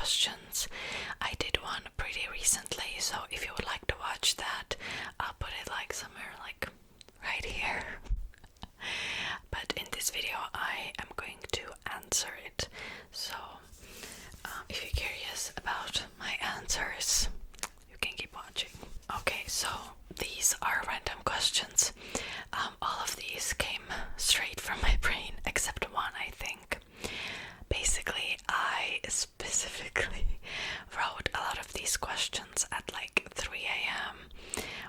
questions. I did one pretty recently, so if you would like to watch that, I'll put it like somewhere like right here. But in this video I am going to answer it, so if you're curious about my answers, you can keep watching. Okay, so these are random questions. All of these came straight from my brain, except one, I think. Basically, I specifically wrote a lot of these questions at like 3 a.m.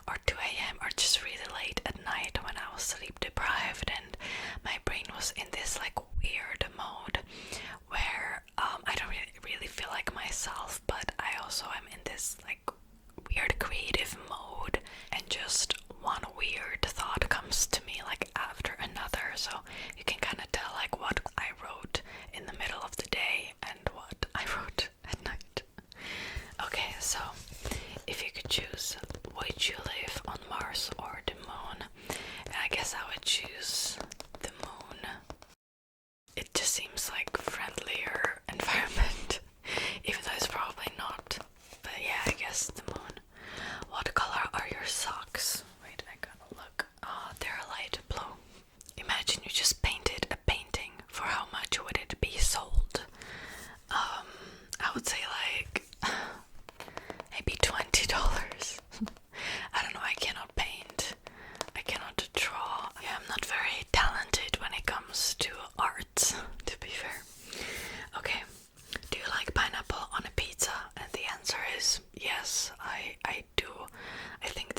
or 2 a.m. or just really late at night when I was sleep deprived and my brain was in this like weird mode where I don't really feel like myself, but I also am in this like weird creative mode, and just one weird thought comes to me like after another, so you can kind of tell like what I wrote in the middle of the day and what I wrote at night. Okay, so if you could choose, would you live on Mars or the moon? And I guess I would choose the moon. It just seems like friendlier environment, even though it's probably not. But yeah, I guess the moon. What color are your socks? Wait, I gotta look. Oh, they're light blue. Imagine you just painted a painting. For how much would it be sold? I would say like maybe $20. I don't know, I cannot paint. I cannot draw. Yeah, I'm not very talented when it comes to arts, to be fair. Okay, do you like pineapple on a pizza? And the answer is yes, I do. I think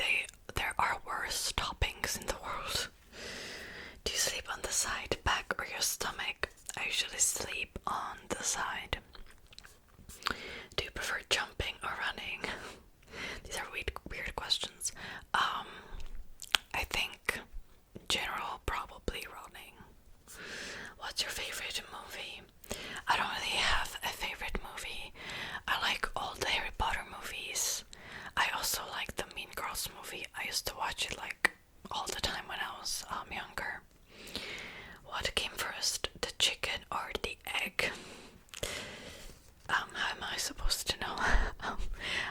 there are worse toppings in the world. Do you sleep on the side, back, or your stomach? I usually sleep on the side. Do you prefer jumping or running? These are weird questions. I think general probably running. What's your favorite movie? I don't really have a favorite movie. I like all the Harry Potter movies. I also like the Mean Girls movie. I used to watch it like all the time when I was younger. What came first, the chicken or the egg? How am I supposed to know?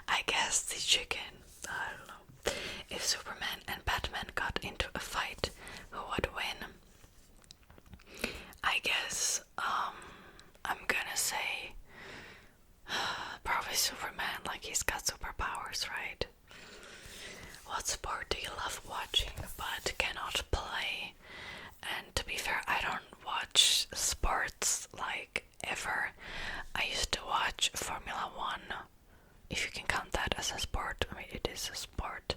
I guess the chicken. I don't know. If Superman and Batman got into a fight, who would win? I guess I'm gonna say probably Superman, like he's got superpowers, right? What sport do you love watching but cannot play? And to be fair, I don't watch sports like ever. I used to watch Formula 1, if you can count that as a sport. I mean, it is a sport.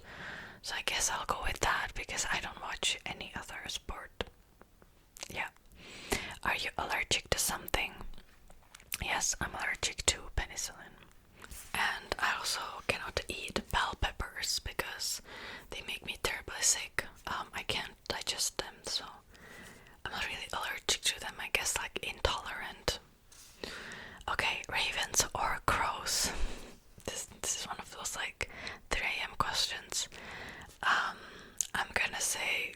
So I guess I'll go with that because I don't watch any other sport. Yeah. Are you allergic to something? Yes, I'm allergic to penicillin. And I also cannot eat bell peppers because they make me terribly sick. I can't digest them, so I'm not really allergic to them. I guess like intolerant. Okay, ravens or crows? This is one of those like 3 a.m. questions. I'm gonna say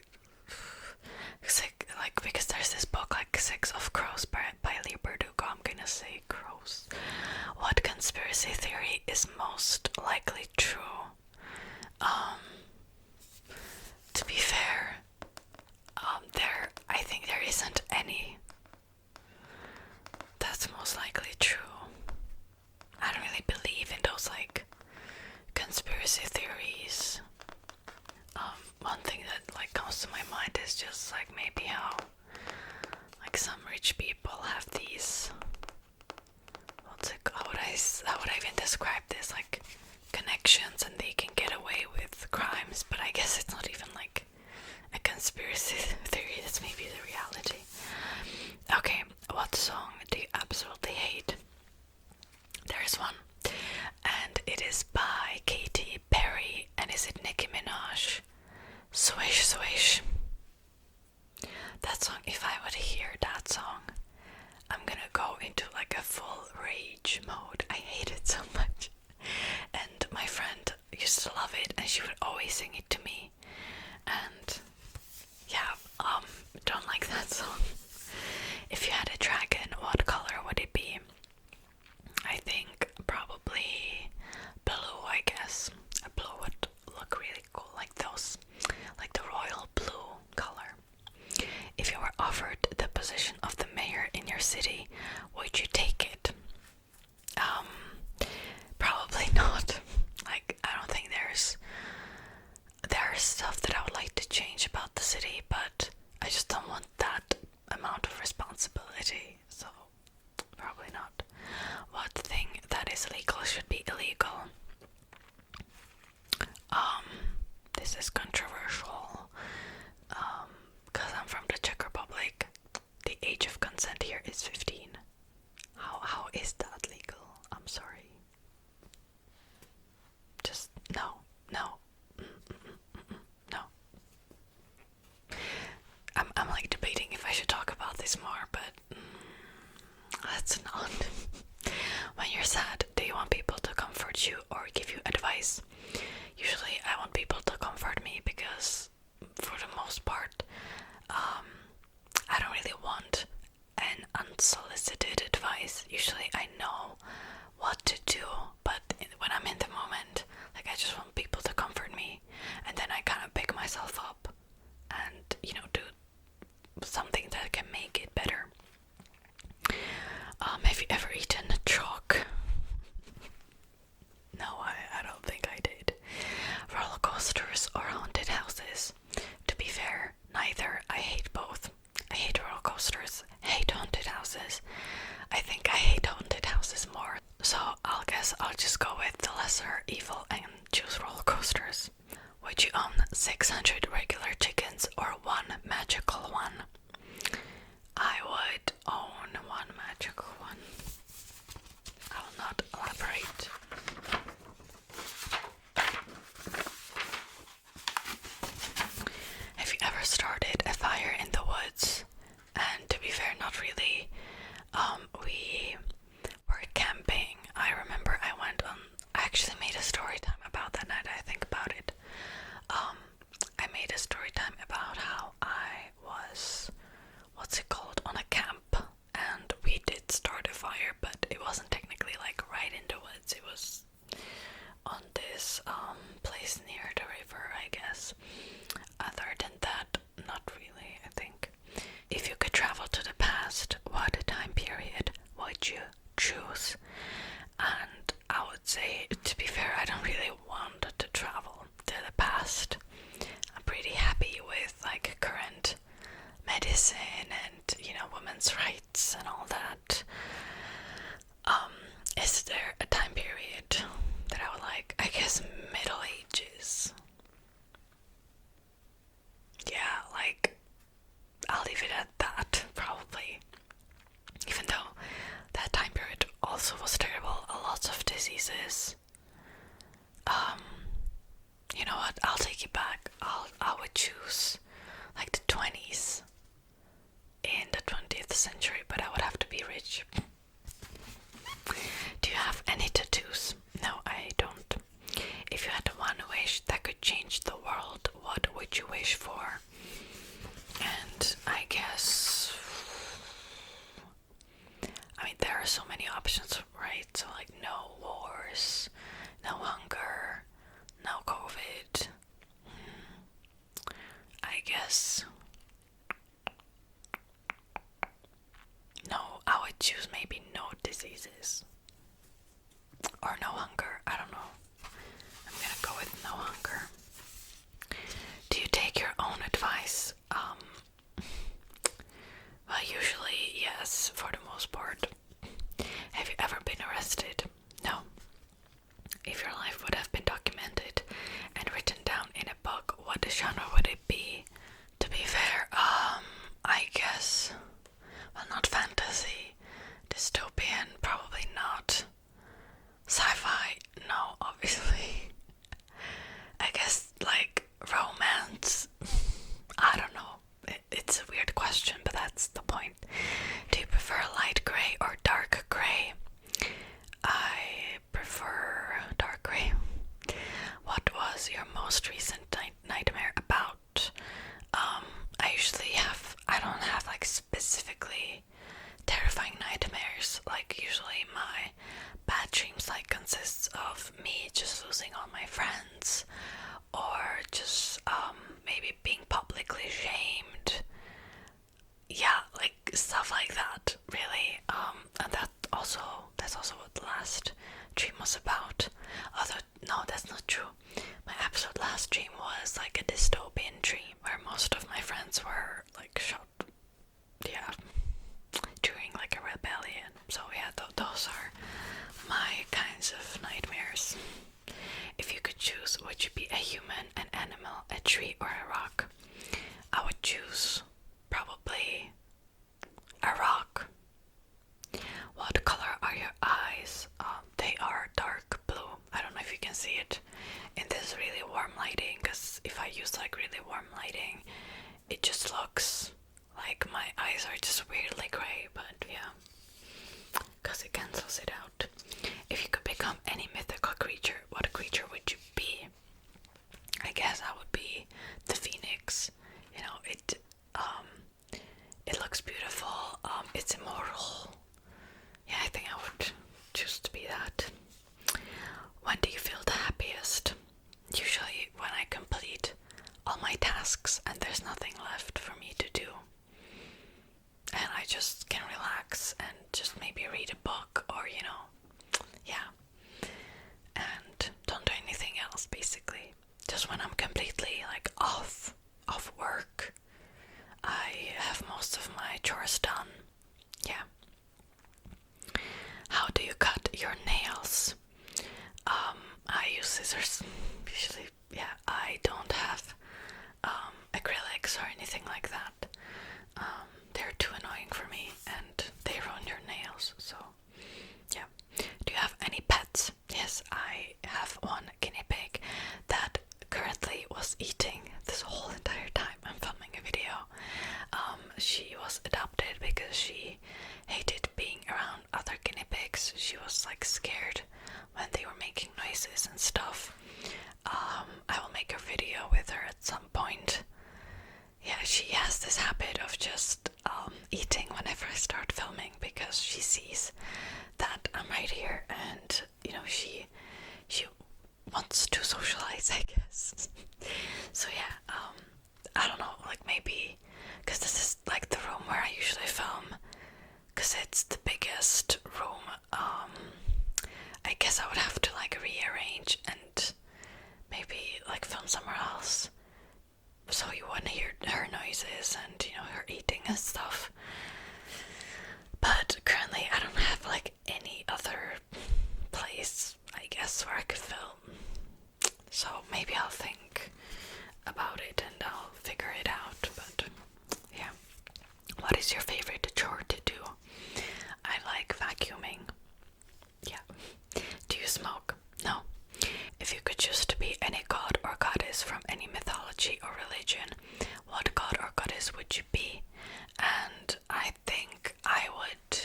like because there's this book like Six of Crows by Lee Berdugo. I'm gonna say crows. What conspiracy theory is most likely true? To be fair, I think there isn't any that's most likely true. I don't really believe in those like conspiracy theories. One thing that like comes to my mind is just like maybe how like some rich people have these, how would I even describe this, like connections, and they can get away with crimes, but I guess it's not even like a conspiracy theory, that's maybe the reality. Okay, what song do you absolutely hate? There is one, and it is by Katy Perry, and is it Nicki Minaj? Swish Swish. That song, if I would hear that song, I'm gonna go into like a full rage mode. I hate it so much. And my friend used to love it, and she would always sing it to me. And yeah, don't like that song. If you had a dragon, what color would it be? I think your city, would you take it? Probably not. Like, I don't think there's stuff that I would like to change about the city, but I just don't want that amount of responsibility, so probably not. What thing that is legal should be illegal? This is controversial, because I'm from the Czech Republic. The age of consent here is 15. How is that legal? I'm sorry. Just no. I'm like debating if I should talk about this more, but let's not. When you're sad, do you want people to comfort you or give you advice? Usually I want people to comfort me because for the most part, I don't really want an unsolicited advice. Usually I know what to do, but when I'm in the moment, like, I just want people to comfort me, and then I kind of pick myself up and, you know, do something that can make it better. Have you ever eaten a chalk? No, I don't think I did. Roller coasters or haunted houses? To be fair, neither. I hate both. I hate roller coasters, hate haunted houses. I think I hate haunted houses more. So I'll guess I'll just go with the lesser evil and choose roller coasters. Would you own 600 regular chickens or one magical one? I would own one magical one. I will not elaborate. Have you ever started a fire in the woods? And to be fair, not really. We were camping. I remember I actually made a story time about that night. I think about it. I made a story time about how I was, on a camp, and we did start a fire, but it wasn't technically like right in the woods. It was on this place near the river, I guess. Other than that, not really, I think. If you could travel to the past, what time period would you choose? And I would say, to be fair, I don't really want to travel to the past. I'm pretty happy with like current medicine and, you know, women's rights and all that. Is there a time period that I would like? I guess Middle Ages. Yeah, like, I'll leave it at that, probably. Even though that time period also was terrible, lots of diseases. You know what? I'll take it back. I would choose like the 20s in the 20th century, but I would have to be rich. Do you have any tattoos? No, I don't. If you had one wish that could change the world, what would you wish for? And I guess, I mean, there are so many options, right? So like no wars, no hunger, no COVID. I guess no, I would choose maybe no diseases or no hunger. I don't know. I'm gonna go with no hunger. Do you take your own advice? Well, usually yes, for the most part. Have you ever been arrested? No. If your life would have been documented and written down in a book, what genre would it be? To be fair, I guess, well, not fantasy, dystopian, probably not. Sci-fi, no, obviously. I guess, like, romance, I don't know. It's a weird question, but that's the point. Do you prefer light gray or dark gray? I prefer dark gray. What was your most recent nightmare about? it's immoral. Yeah, I think I would choose to be that. When do you feel the happiest? Usually when I complete all my tasks and there's nothing left for me to do. And I just can relax and just maybe read a book or, yeah. And don't do anything else, basically. Just when I'm completely, like, off work, I have most of my chores done. Yeah. How do you cut your nails? I use scissors, usually. Yeah, I don't have acrylics or anything like that. They're too annoying for me and they ruin your nails, so yeah. Do you have any pets? Yes, I have one guinea pig that currently was eating this whole entire time I'm filming a video. She was adopted because she hated being around other guinea pigs. She was like scared when they were making noises and stuff. I will make a video with her at some point. Yeah, she has this habit of just eating whenever I start filming because she sees that I'm right here and, she wants to socialize, I guess. So yeah, I don't know, like maybe, because this is like the room where I usually film, because it's the biggest room. I guess I would have to like rearrange and maybe like film somewhere else so you wouldn't hear her noises and her eating and stuff. But currently I don't have like any other place, I guess, where I could film. So maybe I'll think about it and I'll figure it out. But yeah. What is your favorite chore to do? I like vacuuming. Yeah. Do you smoke? No. If you could choose to be any god or goddess from any mythology or religion, what god or goddess would you be? And I think I would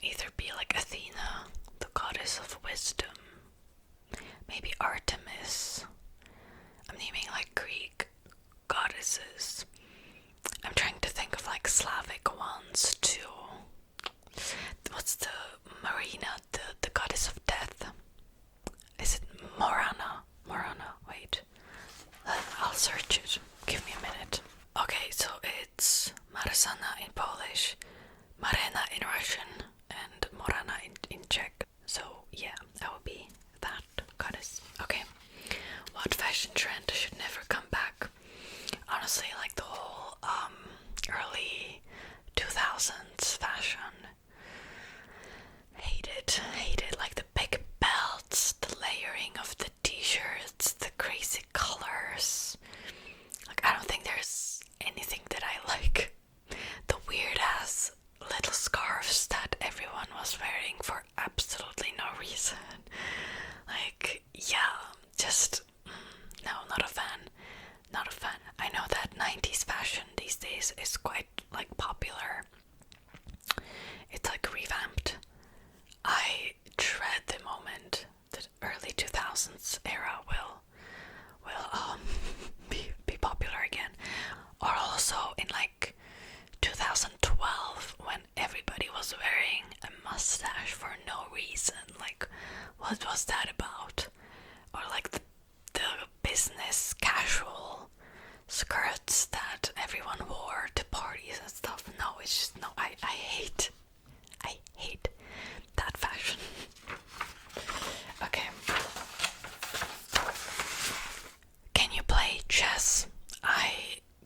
either be like Athena, the goddess of wisdom, maybe Artemis. I'm naming like Greek goddesses. I'm trying to think of like Slavic ones too. What's the Marina, the goddess of death? Is it Morana? Morana, wait. I'll search it. Give me a minute. Okay, so it's Marzana in Polish, Marena in Russian, and Morana in Czech. So yeah, I will be that goddess. Okay. What fashion trend should never come back? Honestly, like the whole early 2000s fashion. Hate it, like the big belts, the layering of the t-shirts, the crazy colors. Like, I don't think there's anything that I like. The weird ass little scarves that everyone was wearing for absolutely no reason. Like, yeah, just no, not a fan. Not a fan. I know that 90s fashion these days is quite like popular. It's like revamped. I dread the moment the early 2000s era will be popular again. Or also in like 2012 when everybody was wearing a mustache for no reason. Like, what was that about? Or like the business casual skirts that everyone wore to parties and stuff. No, it's just no. I hate that fashion. Okay. Can you play chess? I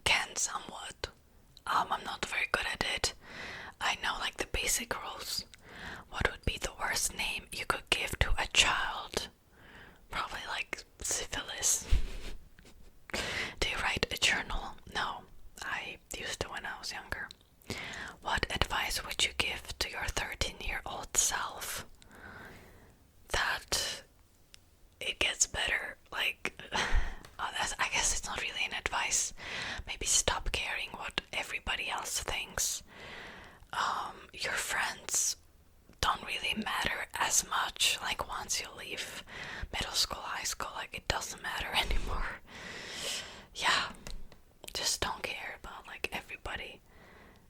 can somewhat. I'm not very good at it. I know like the basic rules. What would be the worst name you could give to a child? Probably like syphilis. Do you write a journal? No, I used to when I was younger. What advice would you give to your 13-year-old self? That it gets better. Like, I guess it's not really an advice. Maybe stop caring what everybody else thinks. Your friends don't really matter as much. Like, once you leave middle school, high school, like, it doesn't matter anymore. Yeah, just don't care about like everybody,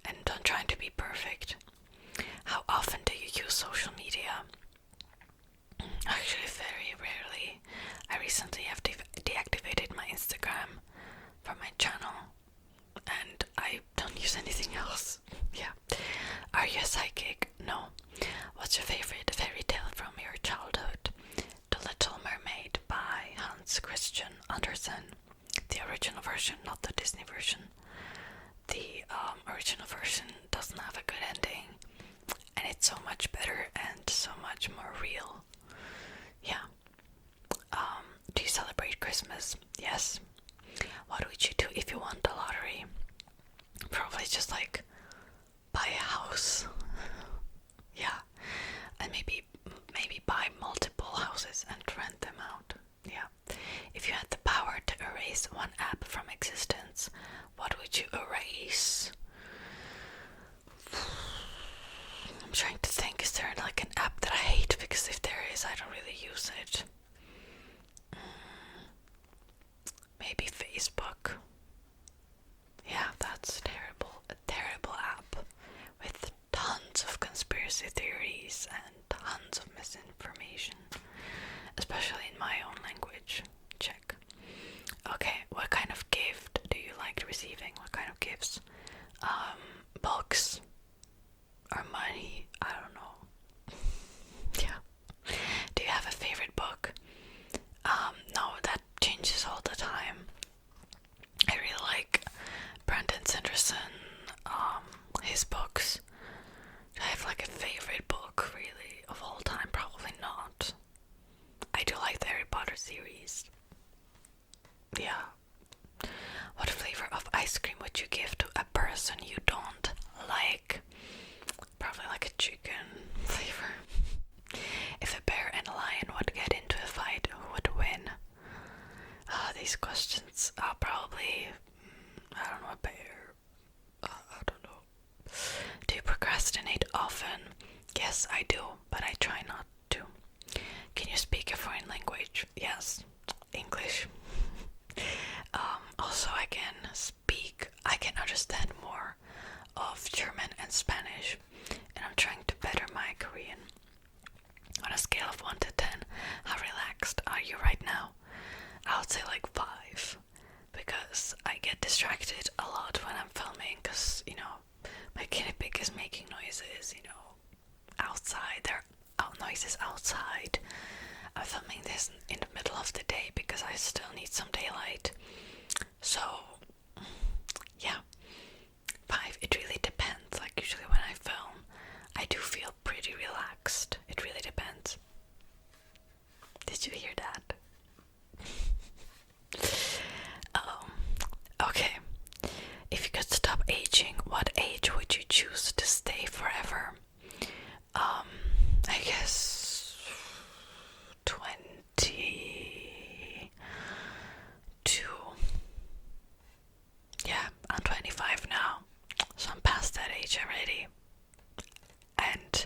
and don't trying to be perfect. How often do you use social media? Actually, very rarely. I recently have deactivated my Instagram from my channel, and I don't use anything else. Yeah. Are you a psychic? No. What's your favorite fairy tale from your childhood? The Little Mermaid by Hans Christian Andersen. The original version, not the Disney version. The original version doesn't have a good ending, and it's so much better and so much more real. Yeah. Do you celebrate Christmas? Yes. What would you do if you won the lottery? Probably just like buy a house. Yeah. And maybe buy multiple houses and rent them out. Yeah. If you had the power to erase one app from existence, what would you erase? I'm trying to think, is there like an app that I hate? Because if there is, I don't really use it. Maybe Facebook. Yeah, that's terrible. A terrible app with tons of conspiracy theories and tons of misinformation, especially in my own language. Check. Okay, what kind of gift do you like receiving? What kind of gifts? Books or money? I don't know. Yeah. Do you have a favorite book? No, that changes all the time. I really like Brandon Sanderson, his books. Do I have like a favorite book really of all time? Probably not. I do like the Harry Potter series. Yeah. What flavor of ice cream would you give to a person you don't like? Probably like a chicken flavor. If a bear and a lion would get into a fight, who would win? These questions are probably, I don't know, a bear. I don't know. Do you procrastinate often? Yes, I do, but I try not to. Can you speak a foreign language? Yes, English. Also, I can understand more of German and Spanish, and I'm trying to better my Korean. On a scale of 1 to 10, how relaxed are you right now? I would say like 5, because I get distracted a lot when I'm filming, because, my guinea pig is making noises, outside. There are noises outside. I'm filming this in the middle of the day because I still need some daylight. So, yeah, 5. It really depends. Like, usually when I film, I do feel pretty relaxed. It really depends. Did you hear that? Okay. If you could stop aging, what age would you choose to stay forever? I guess 22. Yeah, I'm 25 now, so I'm past that age already, and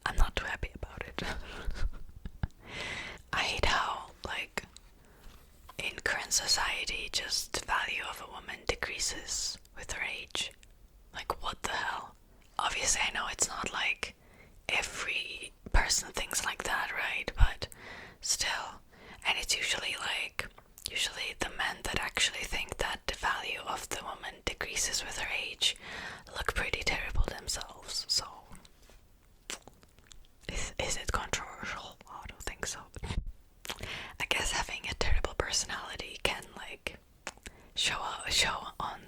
I'm not too happy about it. I hate how, like, in current society, just the value of a woman decreases with her age. Like, what the hell? Obviously, I know it's not like every person thinks like that, right? But still. And it's usually the men that actually think that the value of the woman decreases with her age look pretty terrible themselves. So, is it controversial? Oh, I don't think so. I guess having a terrible personality can, like, show on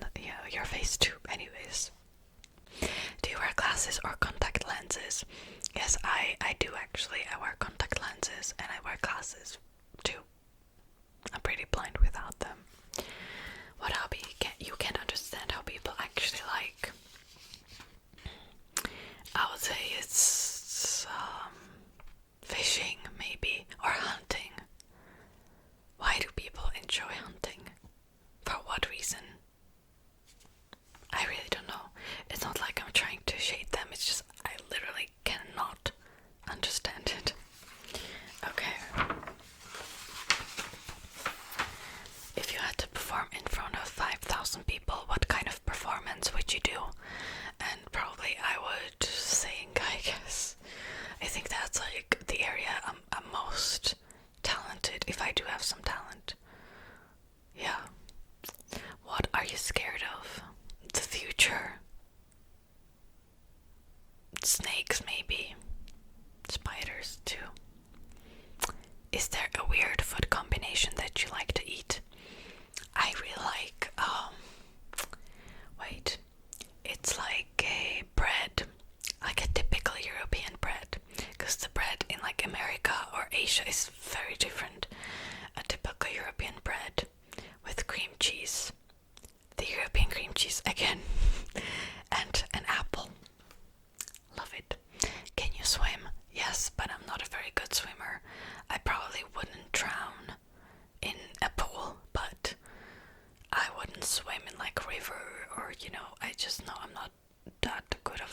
your face too. Anyways, do you wear glasses or contact lenses? Yes, I do actually. I wear contact lenses and I wear glasses too. I'm pretty blind without them. What hobby you can't understand how people actually like? I would say it's fishing, maybe, or hunting. Why do people enjoy hunting? For what reason? I really don't know. It's not like I'm trying to shade them, it's just I literally cannot understand it. Okay. If you had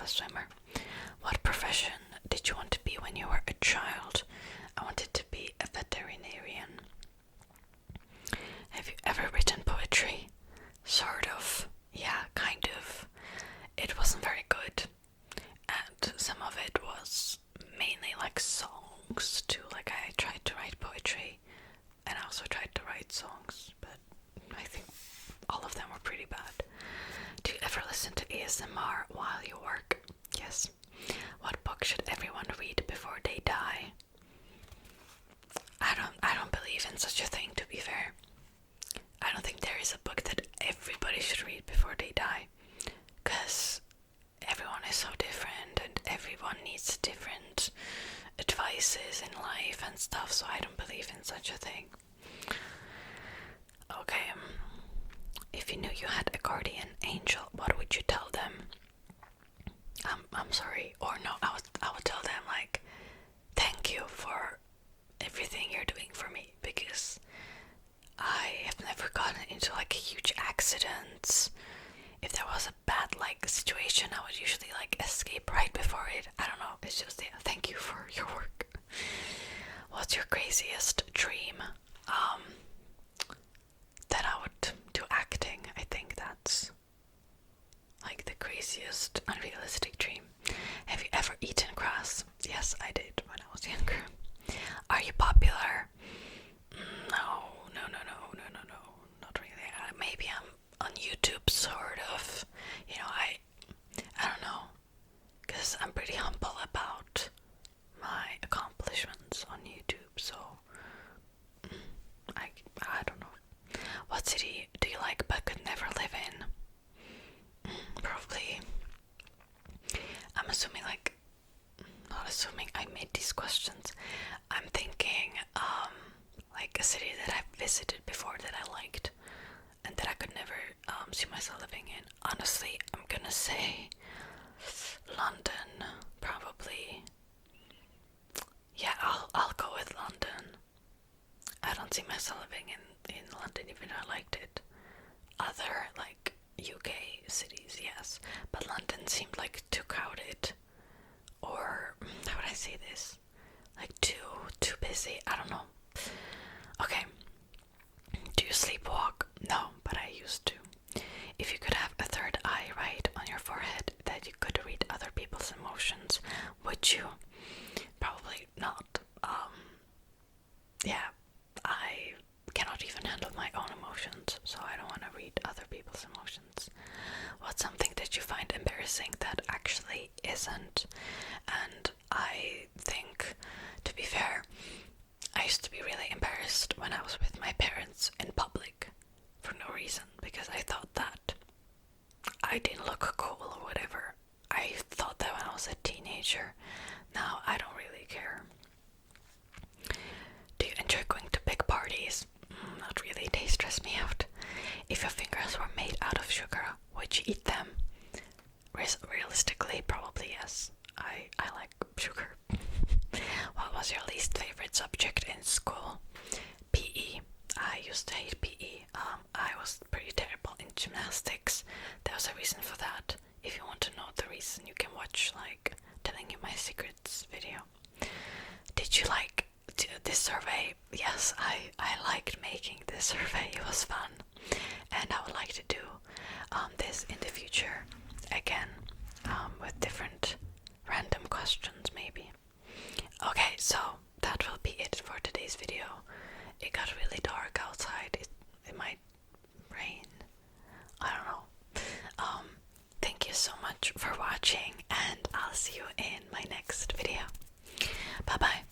a swimmer. What profession did you want to be when you were a child? I wanted to be a veterinarian. Have you ever written poetry? Sort of. Yeah, kind of. It wasn't very good. And some of it was mainly like songs too. Like I tried to write poetry and I also tried to write songs, but I think all of them were pretty bad. Do you ever listen to ASMR while you work? Yes. What book should everyone read before they die? I don't believe in such a thing, to be fair. I don't think there is a book that everybody should read before they die, because everyone is so different and everyone needs different advices in life and stuff, so I don't believe in such a thing. Okay, if you knew you had a guardian angel, what would you tell them? I'm sorry, or no, I would tell them like, thank you for everything you're doing for me, because I have never gotten into like a huge accident. If there was a bad like situation, I would usually like escape right before it. I don't know, it's just, yeah, thank you for your work. What's your craziest dream? That I would do acting. I think that's like the craziest unrealistic dream. Have you ever eaten grass? Yes, I did when I was younger. Are you popular? No, not really. Maybe I'm on YouTube, sort of. You know, I don't know, because I'm pretty humble about my accomplishments on YouTube, so I don't know. What city do you like but could never live in? Probably, I'm assuming like, not assuming, I made these questions. I'm thinking like a city that I've visited before that I liked and that I could never see myself living in. Honestly, I'm gonna say London, probably. Yeah, I'll go with London. I don't see myself living in London even though I liked it. Other like UK cities, yes, but London seemed like too crowded, or how would I say this? Like too busy. I don't know. Okay. Do you sleepwalk? No, but I used to. If you could have a third eye right on your forehead that you could read other people's emotions, would you? Probably not. Yeah, I cannot even handle my own emotions, so I don't want to read other people's emotions. What's something that you find embarrassing that actually isn't? And I think, to be fair, I used to be really embarrassed when I was with my parents in public for no reason, because I thought that I didn't look cool or whatever. I thought that when I was a teenager. Now I don't really care. Do you enjoy going to big parties? Not really, they stress me out. If your fingers were made out of sugar, would you eat them? Realistically, probably yes. I like sugar. What was your least favorite subject in school? PE. I used to hate PE. I was pretty terrible in gymnastics. There was a reason for that. If you want to know the reason, you can watch like telling you my secrets video. Did you like this survey? Yes, I liked making this survey. It was fun, and I would like to do this in the future again, with different random questions maybe. Okay, so that will be it for today's video. It got really dark outside. It might rain. I don't know. Thank you so much for watching, and I'll see you in my next video. Bye bye.